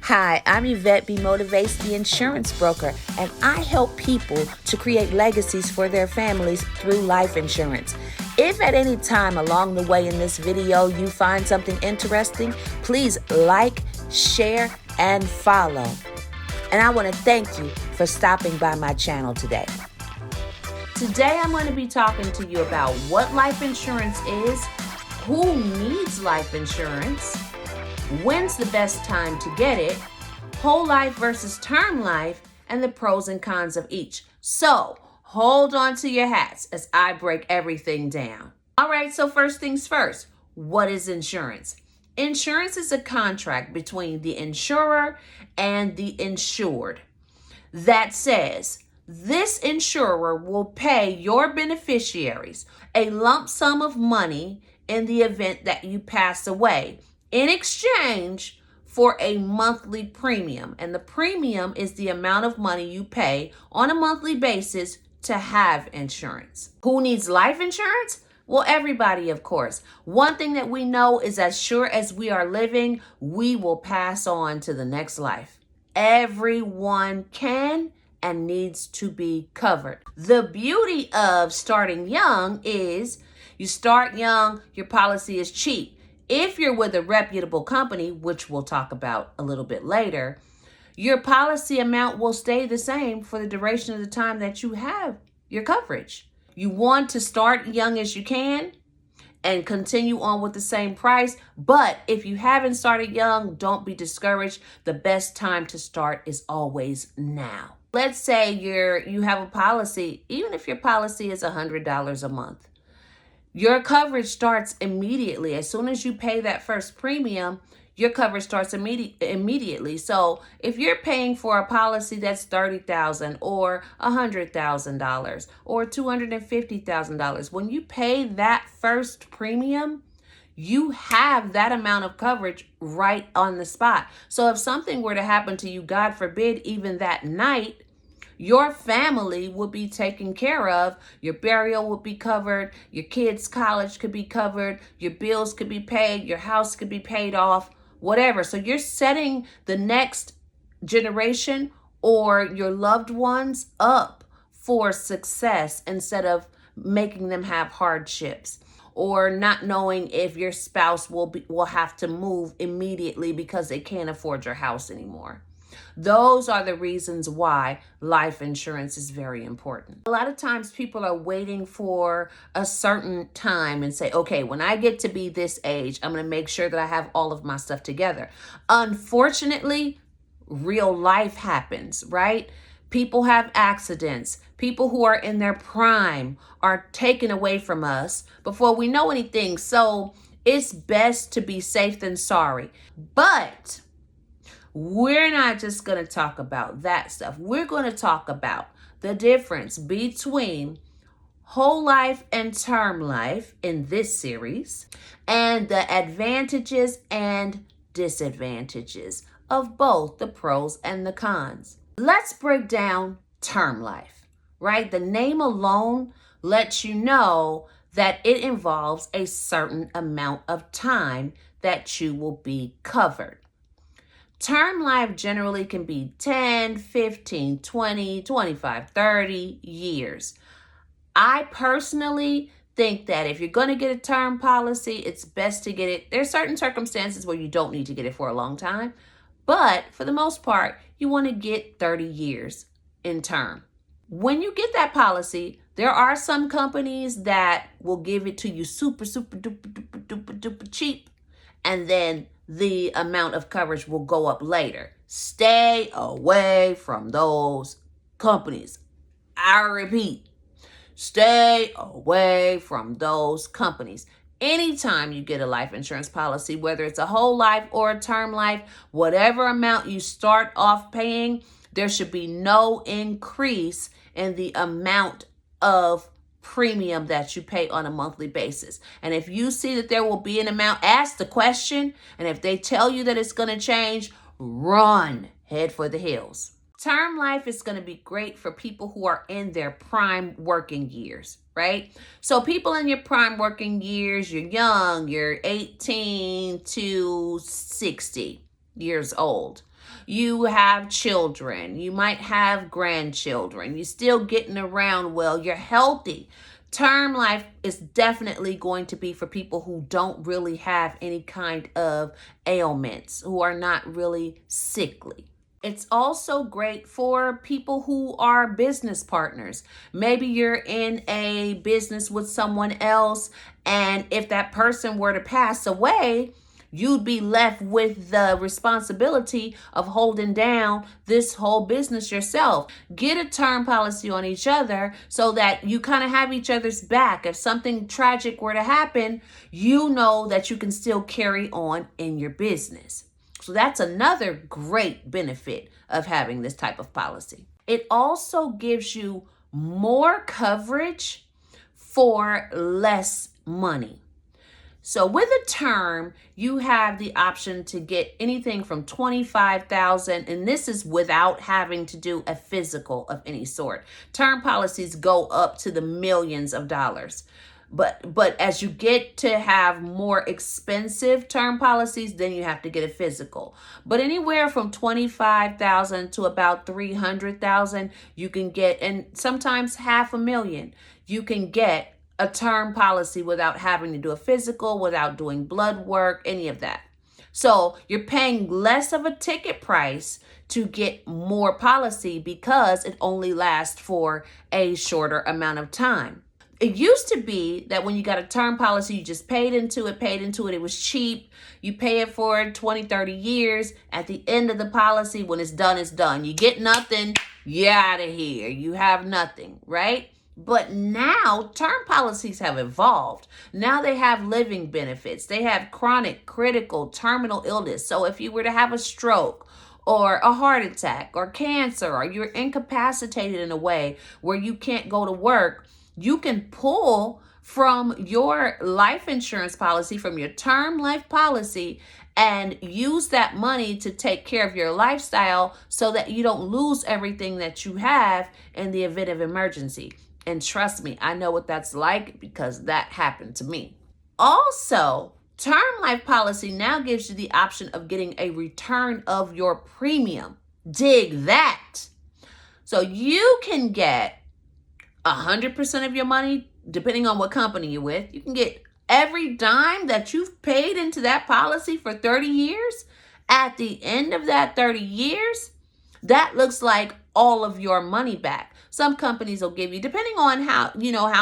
Hi, I'm Yvette B. Motivates, the insurance broker, and I help people to create legacies for their families through life insurance. If at any time along the way in this video you find something interesting, please like, share, and follow. And I want to thank you for stopping by my channel today. Today I'm going to be talking to you about what life insurance is, who needs life insurance, when's the best time to get it, whole life versus term life, and the pros and cons of each. So hold on to your hats as I break everything down. All right, so first things first, what is insurance? Insurance is a contract between the insurer and the insured that says this insurer will pay your beneficiaries a lump sum of money in the event that you pass away in exchange for a monthly premium. And the premium is the amount of money you pay on a monthly basis to have insurance. Who needs life insurance? Well, everybody, of course. One thing that we know is as sure as we are living, we will pass on to the next life. Everyone can and needs to be covered. The beauty of starting young is you start young, your policy is cheap. If you're with a reputable company, which we'll talk about a little bit later, your policy amount will stay the same for the duration of the time that you have your coverage. You want to start young as you can and continue on with the same price. But if you haven't started young, don't be discouraged. The best time to start is always now. Let's say you have a policy, even if your policy is $100 a month. Your coverage starts immediately. As soon as you pay that first premium, your coverage starts immediately. So if you're paying for a policy that's $30,000 or $100,000 or $250,000, when you pay that first premium, you have that amount of coverage right on the spot. So if something were to happen to you, God forbid, even that night, your family would be taken care of. Your burial would be covered. Your kids' college could be covered. Your bills could be paid. Your house could be paid off, whatever. So you're setting the next generation or your loved ones up for success instead of making them have hardships or not knowing if your spouse will have to move immediately because they can't afford your house anymore. Those are the reasons why life insurance is very important. A lot of times people are waiting for a certain time and say, okay, when I get to be this age, I'm going to make sure that I have all of my stuff together. Unfortunately, real life happens, right? People have accidents. People who are in their prime are taken away from us before we know anything. So it's best to be safe than sorry. But we're not just going to talk about that stuff. We're going to talk about the difference between whole life and term life in this series and the advantages and disadvantages of both, the pros and the cons. Let's break down term life, right? The name alone lets you know that it involves a certain amount of time that you will be covered. Term life generally can be 10, 15, 20, 25, 30 years. I personally think that if you're going to get a term policy, it's best to get it. There's certain circumstances where you don't need to get it for a long time, but for the most part, you want to get 30 years in term. When you get that policy, there are some companies that will give it to you super duper cheap, and then the amount of coverage will go up later. Stay away from those companies. I repeat, stay away from those companies. Anytime you get a life insurance policy, whether it's a whole life or a term life, whatever amount you start off paying, there should be no increase in the amount of premium that you pay on a monthly basis. And if you see that there will be an amount, ask the question. And if they tell you that it's going to change, run, head for the hills. Term life is going to be great for people who are in their prime working years, right? So people in your prime working years, you're young, you're 18 to 60 years old. You have children. You might have grandchildren. You're still getting around well. You're healthy. Term life is definitely going to be for people who don't really have any kind of ailments, who are not really sickly. It's also great for people who are business partners. Maybe you're in a business with someone else, and if that person were to pass away, you'd be left with the responsibility of holding down this whole business yourself. Get a term policy on each other so that you kind of have each other's back. If something tragic were to happen, you know that you can still carry on in your business. So that's another great benefit of having this type of policy. It also gives you more coverage for less money. So with a term, you have the option to get anything from $25,000, and this is without having to do a physical of any sort. Term policies go up to the millions of dollars. But as you get to have more expensive term policies, then you have to get a physical. But anywhere from $25,000 to about $300,000, you can get, and sometimes $500,000, you can get a term policy without having to do a physical, without doing blood work, any of that. So you're paying less of a ticket price to get more policy because it only lasts for a shorter amount of time. It used to be that when you got a term policy, you just paid into it. It was cheap. You pay it for 20, 30 years. At the end of the policy, when it's done, it's done. You get nothing, you're out of here. You have nothing, right? But now term policies have evolved. Now they have living benefits. They have chronic, critical, terminal illness. So if you were to have a stroke or a heart attack or cancer, or you're incapacitated in a way where you can't go to work, you can pull from your life insurance policy, from your term life policy, and use that money to take care of your lifestyle so that you don't lose everything that you have in the event of emergency. And trust me, I know what that's like because that happened to me. Also, term life policy now gives you the option of getting a return of your premium. Dig that. So you can get 100% of your money, depending on what company you're with. You can get every dime that you've paid into that policy for 30 years. At the end of that 30 years, that looks like all of your money back. Some companies will give you, depending on how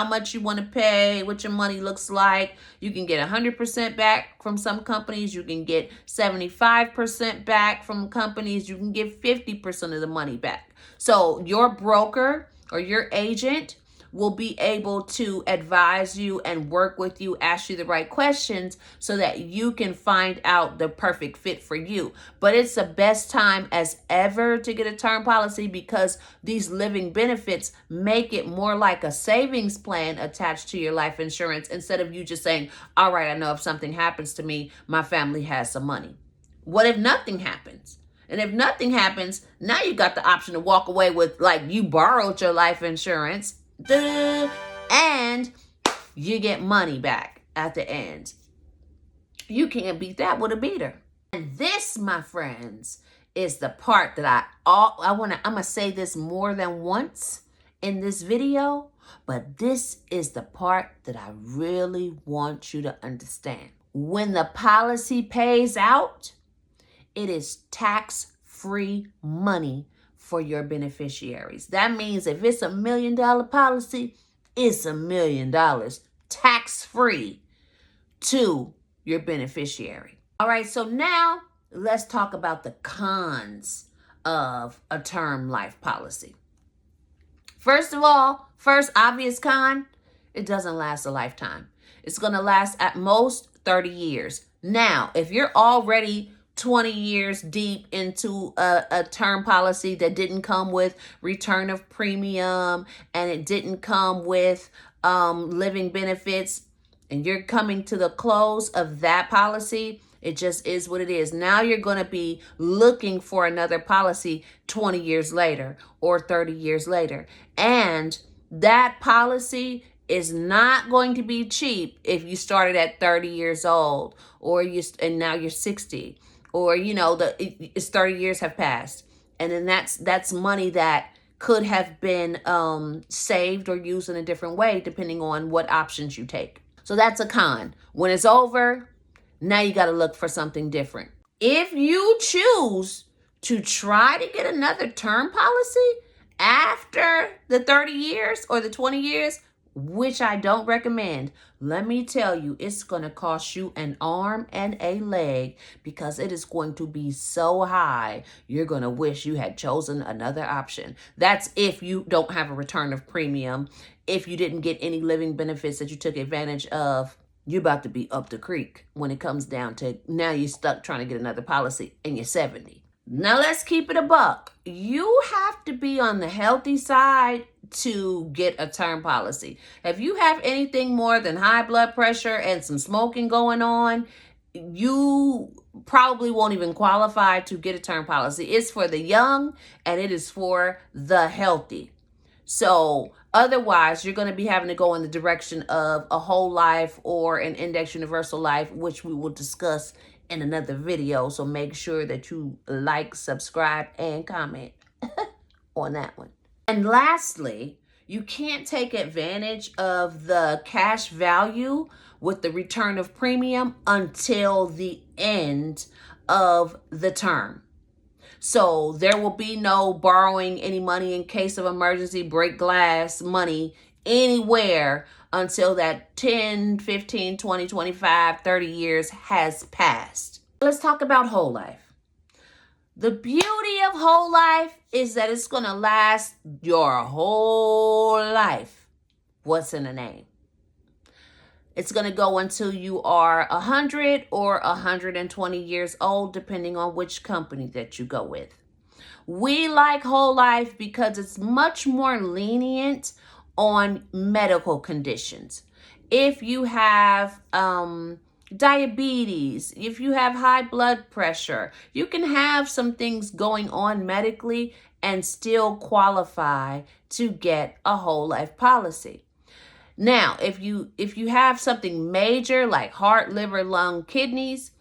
much you want to pay, what your money looks like, you can get 100% back from some companies. You can get 75% back from companies. You can get 50% of the money back. So your broker or your agent will be able to advise you and work with you, ask you the right questions so that you can find out the perfect fit for you. But it's the best time as ever to get a term policy because these living benefits make it more like a savings plan attached to your life insurance instead of you just saying, all right, I know if something happens to me, my family has some money. What if nothing happens? And if nothing happens, now you got the option to walk away with, like, you borrowed your life insurance, and you get money back at the end. You can't beat that with a beater. And this, my friends, is the part that I'm gonna say this more than once in this video, but this is the part that I really want you to understand. When the policy pays out, it is tax-free money for your beneficiaries. That means if it's $1 million policy, it's $1 million tax-free to your beneficiary. All right, so now let's talk about the cons of a term life policy. First obvious con, it doesn't last a lifetime. It's going to last at most 30 years. Now, if you're already 20 years deep into a term policy that didn't come with return of premium and it didn't come with living benefits, and you're coming to the close of that policy, it just is what it is. Now you're going to be looking for another policy 20 years later or 30 years later. And that policy is not going to be cheap if you started at 30 years old and now you're 60. or it's 30 years have passed, and then that's money that could have been saved or used in a different way depending on what options you take. So that's a con. When it's over, now you got to look for something different. If you choose to try to get another term policy after the 30 years or the 20 years, which I don't recommend, let me tell you, it's going to cost you an arm and a leg, because it is going to be so high, you're going to wish you had chosen another option. That's if you don't have a return of premium, if you didn't get any living benefits that you took advantage of. You're about to be up the creek when it comes down to now you're stuck trying to get another policy and you're 70. Now let's keep it a buck. You have to be on the healthy side to get a term policy. If you have anything more than high blood pressure and some smoking going on, you probably won't even qualify to get a term policy. It's for the young and it is for the healthy. So otherwise, you're going to be having to go in the direction of a whole life or an index universal life, which we will discuss in another video. So make sure that you like, subscribe, and comment on that one. And lastly, you can't take advantage of the cash value with the return of premium until the end of the term. So there will be no borrowing any money in case of emergency, break glass money anywhere until that 10, 15, 20, 25, 30 years has passed. Let's talk about whole life. The beauty of whole life is that it's going to last your whole life. What's in the name? It's going to go until you are 100 or 120 years old, depending on which company that you go with. We like whole life because it's much more lenient on medical conditions. If you have diabetes, if you have high blood pressure, you can have some things going on medically and still qualify to get a whole life policy. Now, if you have something major like heart, liver, lung, kidneys,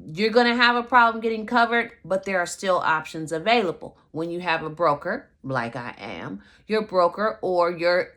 you're going to have a problem getting covered, but there are still options available. When you have a broker, like I am, your broker or your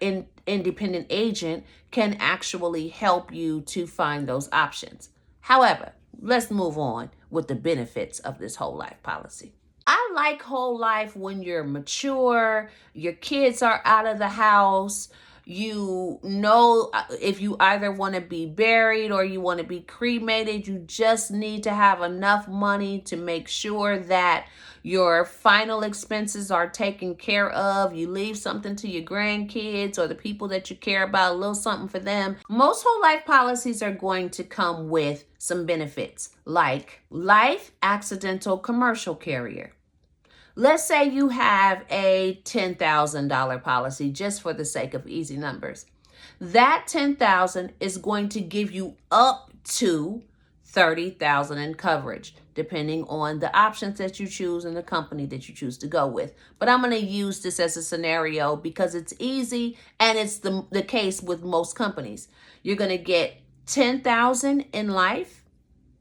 independent agent can actually help you to find those options. However, let's move on with the benefits of this whole life policy. I like whole life when you're mature, your kids are out of the house. You know, if you either want to be buried or you want to be cremated, you just need to have enough money to make sure that your final expenses are taken care of. You leave something to your grandkids or the people that you care about, a little something for them. Most whole life policies are going to come with some benefits like life accidental commercial carrier. Let's say you have a $10,000 policy, just for the sake of easy numbers. That $10,000 is going to give you up to $30,000 in coverage, depending on the options that you choose and the company that you choose to go with. But I'm going to use this as a scenario because it's easy and it's the case with most companies. You're going to get $10,000 in life.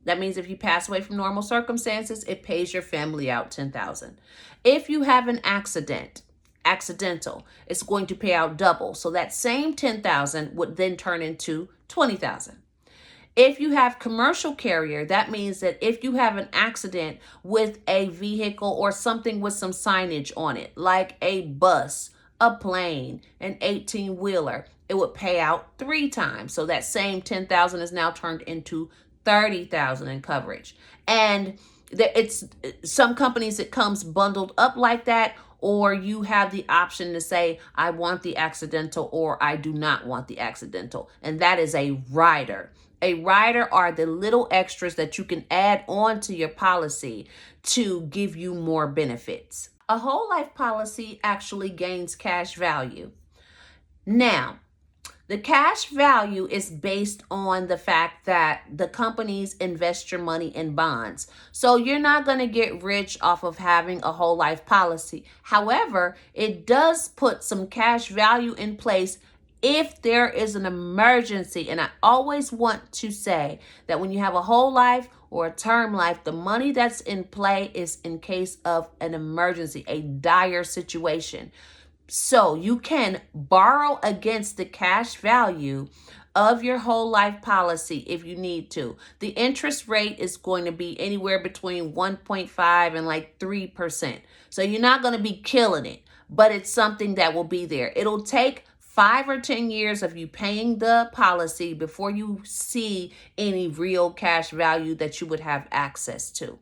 That means if you pass away from normal circumstances, it pays your family out $10,000. If you have an accidental, it's going to pay out double. So that same $10,000 would then turn into $20,000. If you have commercial carrier, that means that if you have an accident with a vehicle or something with some signage on it, like a bus, a plane, an 18-wheeler, it would pay out 3 times. So that same $10,000 is now turned into $30,000 in coverage. And it's some companies it comes bundled up like that, or you have the option to say, I want the accidental or I do not want the accidental. And that is a rider. A rider are the little extras that you can add on to your policy to give you more benefits. A whole life policy actually gains cash value. Now, the cash value is based on the fact that the companies invest your money in bonds. So you're not going to get rich off of having a whole life policy. However, it does put some cash value in place if there is an emergency. And I always want to say that when you have a whole life or a term life, the money that's in play is in case of an emergency, a dire situation. So you can borrow against the cash value of your whole life policy if you need to. The interest rate is going to be anywhere between 1.5 and like 3%. So you're not going to be killing it, but it's something that will be there. It'll take 5 or 10 years of you paying the policy before you see any real cash value that you would have access to.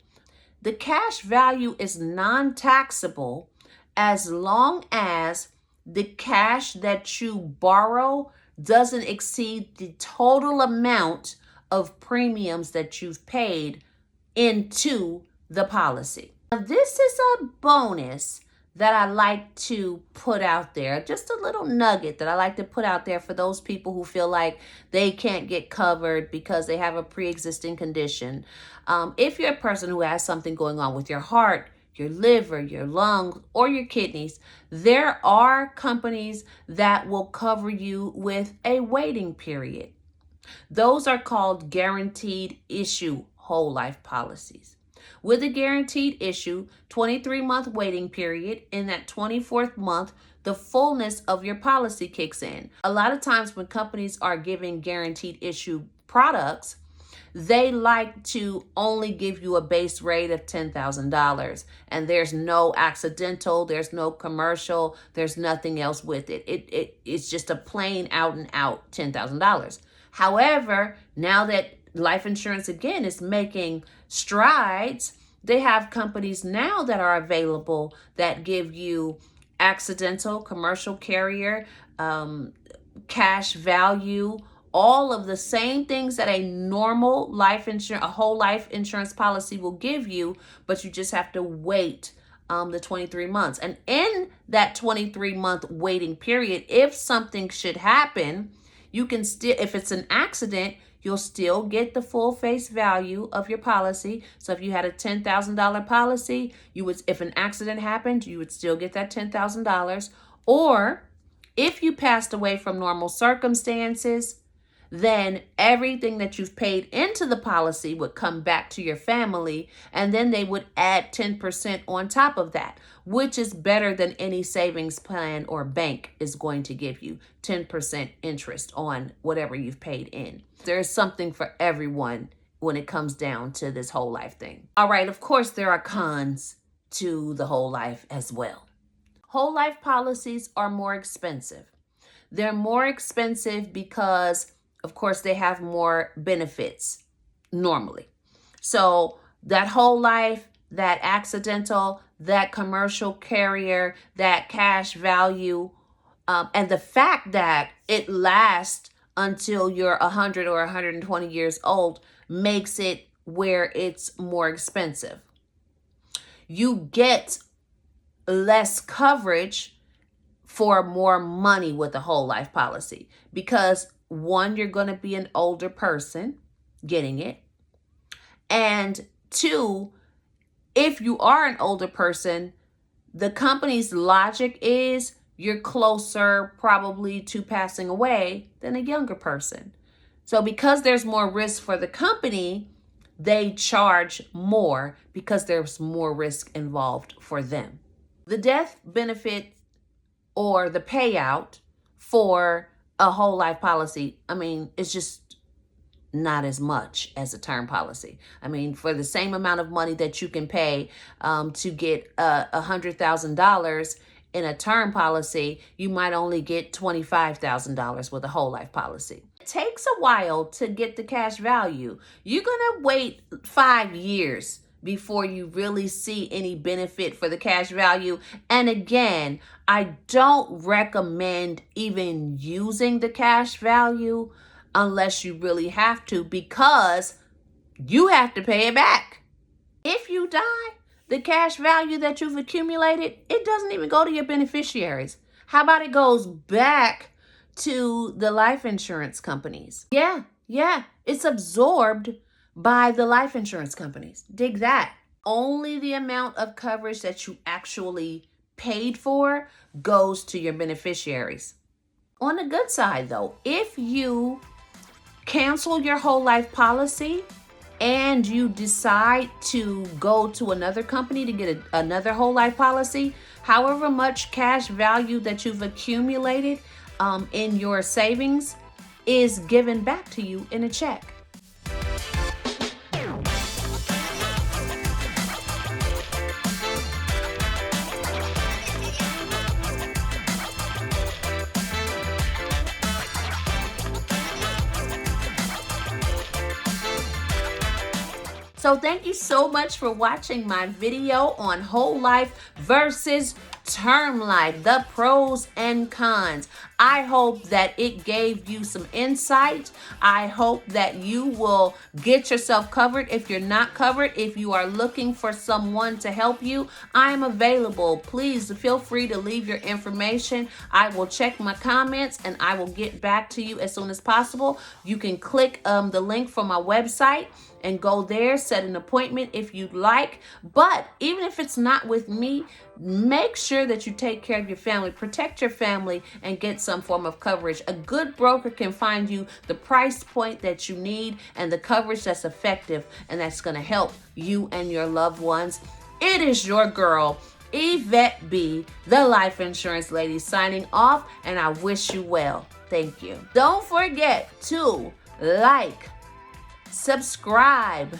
The cash value is non-taxable as long as the cash that you borrow doesn't exceed the total amount of premiums that you've paid into the policy. Now, this is a bonus that I like to put out there, just a little nugget that I like to put out there for those people who feel like they can't get covered because they have a pre-existing condition. If you're a person who has something going on with your heart, your liver, your lungs, or your kidneys, there are companies that will cover you with a waiting period. Those are called guaranteed issue whole life policies. With a guaranteed issue, 23-month waiting period, in that 24th month, the fullness of your policy kicks in. A lot of times when companies are giving guaranteed issue products, they like to only give you a base rate of $10,000, and there's no accidental, there's no commercial, there's nothing else with it. It's just a plain out and out $10,000. However, now that life insurance again is making strides, they have companies now that are available that give you accidental, commercial carrier, cash value, all of the same things that a normal life insurance, a whole life insurance policy will give you, but you just have to wait the 23 months. And in that 23-month waiting period, if something should happen, you can still, if it's an accident, you'll still get the full face value of your policy. So if you had a $10,000 policy, you would, if an accident happened, you would still get that $10,000. Or if you passed away from normal circumstances, then everything that you've paid into the policy would come back to your family, and then they would add 10% on top of that, which is better than any savings plan or bank is going to give you, 10% interest on whatever you've paid in. There's something for everyone when it comes down to this whole life thing. All right, of course, there are cons to the whole life as well. Whole life policies are more expensive. They're more expensive because, of course, they have more benefits normally. So that whole life, that accidental, that commercial carrier, that cash value, and the fact that it lasts until you're 100 or 120 years old makes it where it's more expensive. You get less coverage for more money with a whole life policy because, one, you're going to be an older person getting it. And two, if you are an older person, the company's logic is you're closer probably to passing away than a younger person. So because there's more risk for the company, they charge more because there's more risk involved for them. The death benefit or the payout for a whole life policy, I mean, it's just not as much as a term policy. I mean, for the same amount of money that you can pay to get $100,000 in a term policy, you might only get $25,000 with a whole life policy. It takes a while to get the cash value. You're gonna wait 5 years before you really see any benefit for the cash value. And again, I don't recommend even using the cash value unless you really have to, because you have to pay it back. If you die, the cash value that you've accumulated, it doesn't even go to your beneficiaries. How about it goes back to the life insurance companies? Yeah, it's absorbed by the life insurance companies. Dig that. Only the amount of coverage that you actually paid for goes to your beneficiaries. On the good side though, if you cancel your whole life policy and you decide to go to another company to get another whole life policy, however much cash value that you've accumulated in your savings is given back to you in a check. So thank you so much for watching my video on whole life versus term life, the pros and cons. I hope that it gave you some insight. I hope that you will get yourself covered if you're not covered. If you are looking for someone to help you, I am available. Please feel free to leave your information. I will check my comments and I will get back to you as soon as possible. You can click the link from my website and go there, set an appointment if you'd like. But even if it's not with me, make sure that you take care of your family, protect your family, and get some form of coverage. A good broker can find you the price point that you need and the coverage that's effective and that's going to help you and your loved ones. It is your girl, Yvette B, the life insurance lady, signing off, and I wish you well. Thank you. Don't forget to like, subscribe,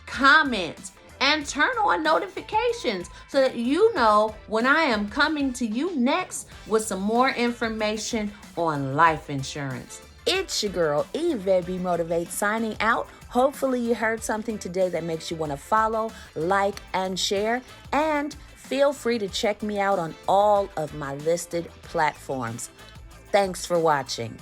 comment, and turn on notifications so that you know when I am coming to you next with some more information on life insurance. It's your girl, Yvette B Motivate, signing out. Hopefully you heard something today that makes you want to follow, like, and share. And feel free to check me out on all of my listed platforms. Thanks for watching.